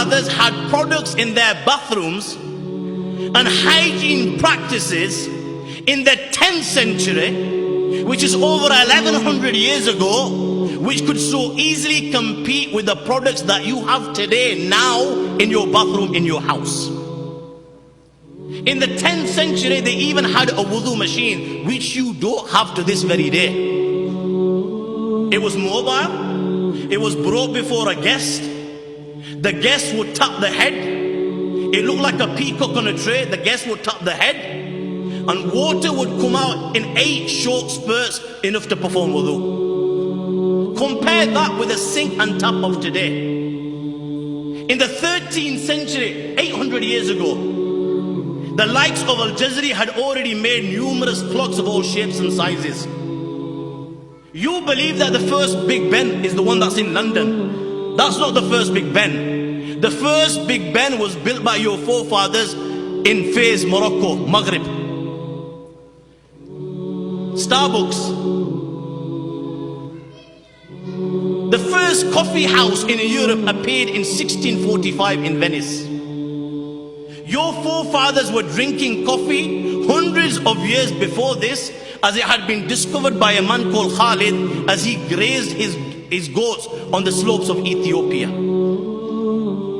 forefathers had products in their bathrooms and hygiene practices in the 10th century, which is over 1100 years ago, which could so easily compete with the products that you have today now in your bathroom in your house. In the 10th century, they even had a wudu machine, which you don't have to this very day. It was mobile. It was brought before a guest. The guest would tap the head. It looked like a peacock on a tray. The guest would tap the head, and water would come out in 8 short spurts, enough to perform wudu. Compare that with the sink and tap of today. In the 13th century, 800 years ago, the likes of Al-Jazari had already made numerous clocks of all shapes and sizes. You believe that the first Big Ben is the one that's in London. That's not the first Big Ben. The first Big Ben was built by your forefathers in Fez, Morocco, Maghreb. Starbucks. The first coffee house in Europe appeared in 1645 in Venice. Your forefathers were drinking coffee hundreds of years before this, as it had been discovered by a man called Khalid as he grazed his goats on the slopes of Ethiopia.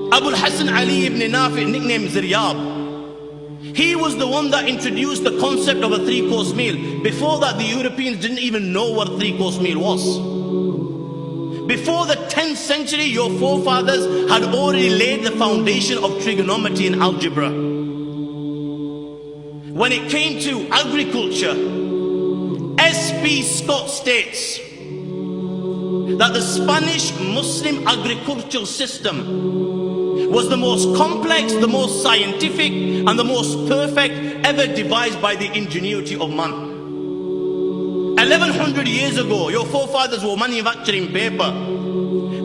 Abu al-Hasan Ali ibn Nafi, nicknamed Ziryab, he was the one that introduced the concept of a 3-course meal. Before that, the Europeans didn't even know what a 3-course meal was. Before the 10th century, your forefathers had already laid the foundation of trigonometry and algebra. When it came to agriculture, S.P. Scott states that the Spanish Muslim agricultural system was the most complex, the most scientific, and the most perfect ever devised by the ingenuity of man. 1100 years ago, your forefathers were manufacturing paper.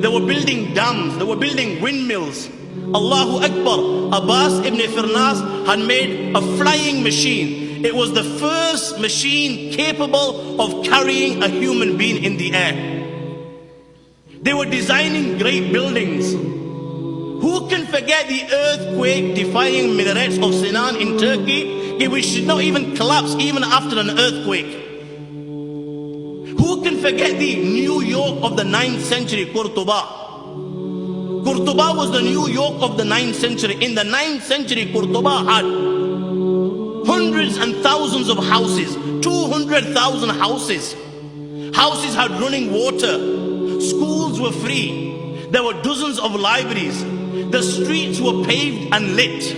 They were building dams. They were building windmills. Allahu Akbar. Abbas ibn Firnas had made a flying machine. It was the first machine capable of carrying a human being in the air. They were designing great buildings. Who can forget the earthquake-defying minarets of Sinan in Turkey, which did not even collapse even after an earthquake? Who can forget the New York of the 9th century, Qurtuba? Qurtuba was the New York of the 9th century. In the 9th century, Qurtuba had hundreds and thousands of houses, 200,000 houses. Houses had running water. Schools were free. There were dozens of libraries. The streets were paved and lit.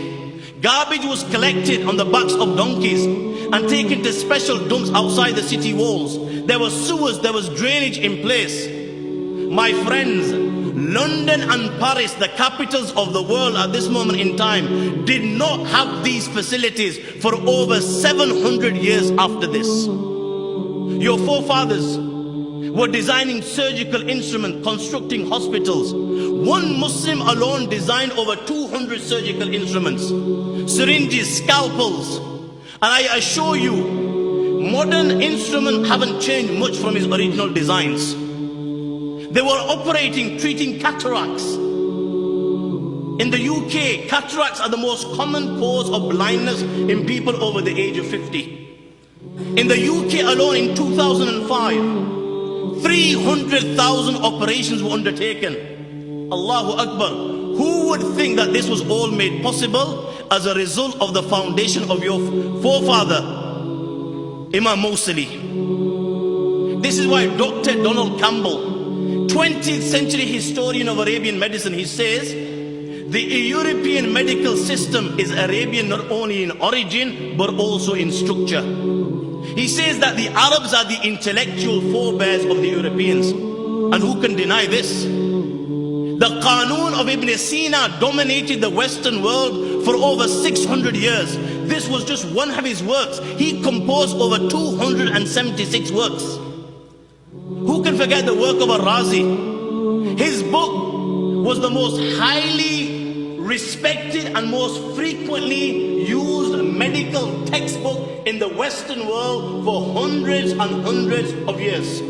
Garbage was collected on the backs of donkeys and taken to special dumps outside the city walls. There were sewers, there was drainage in place. My friends, London and Paris, the capitals of the world at this moment in time, did not have these facilities for over 700 years after this. Your forefathers were designing surgical instruments, constructing hospitals. One Muslim alone designed over 200 surgical instruments, syringes, scalpels. And I assure you, modern instruments haven't changed much from his original designs. They were operating, treating cataracts. In the UK, cataracts are the most common cause of blindness in people over the age of 50. In the UK alone in 2005, 300,000 operations were undertaken. Allahu Akbar. Who would think that this was all made possible as a result of the foundation of your forefather, Imam Mawsili? This is why Dr. Donald Campbell, 20th century historian of Arabian medicine, he says, the European medical system is Arabian not only in origin, but also in structure. He says that the Arabs are the intellectual forebears of the Europeans. And who can deny this? The Qanun of Ibn Sina dominated the Western world for over 600 years. This was just one of his works. He composed over 276 works. Who can forget the work of Al-Razi? His book was the most highly respected and most frequently used medical textbook in the Western world for hundreds and hundreds of years.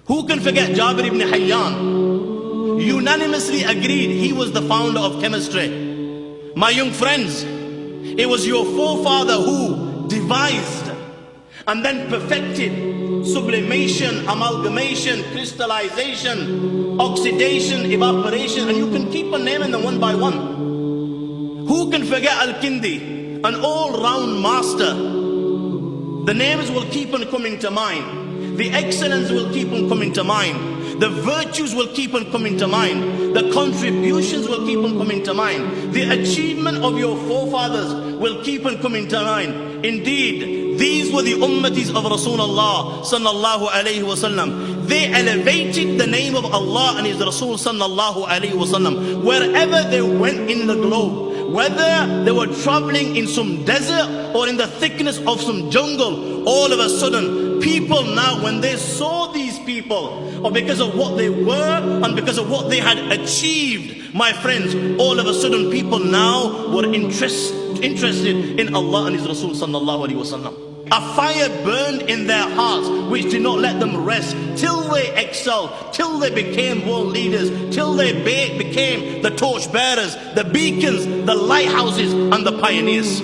Who can forget Jabir ibn Hayyan? unanimously agreed he was the founder of chemistry. My young friends, it was your forefather who devised and then perfected sublimation, amalgamation, crystallization, oxidation, evaporation, and you can keep on naming them one by one. Who can forget Al-Kindi, an all-round master? The names will keep on coming to mind. The excellence will keep on coming to mind. The virtues will keep on coming to mind. The contributions will keep on coming to mind. The achievement of your forefathers will keep on coming to mind. Indeed, these were the ummatis of Rasulullah sallallahu alayhi wasallam. They elevated the name of Allah and His Rasul sallallahu alayhi wasallam wherever they went in the globe. Whether they were traveling in some desert or in the thickness of some jungle, all of a sudden, people now, when they saw these people, or because of what they were and because of what they had achieved, my friends, all of a sudden people now were interested in Allah and His Rasul sallallahu alaihi wasallam. A fire burned in their hearts which did not let them rest till they excelled, till they became world leaders, till they became the torch bearers, the beacons, the lighthouses and the pioneers.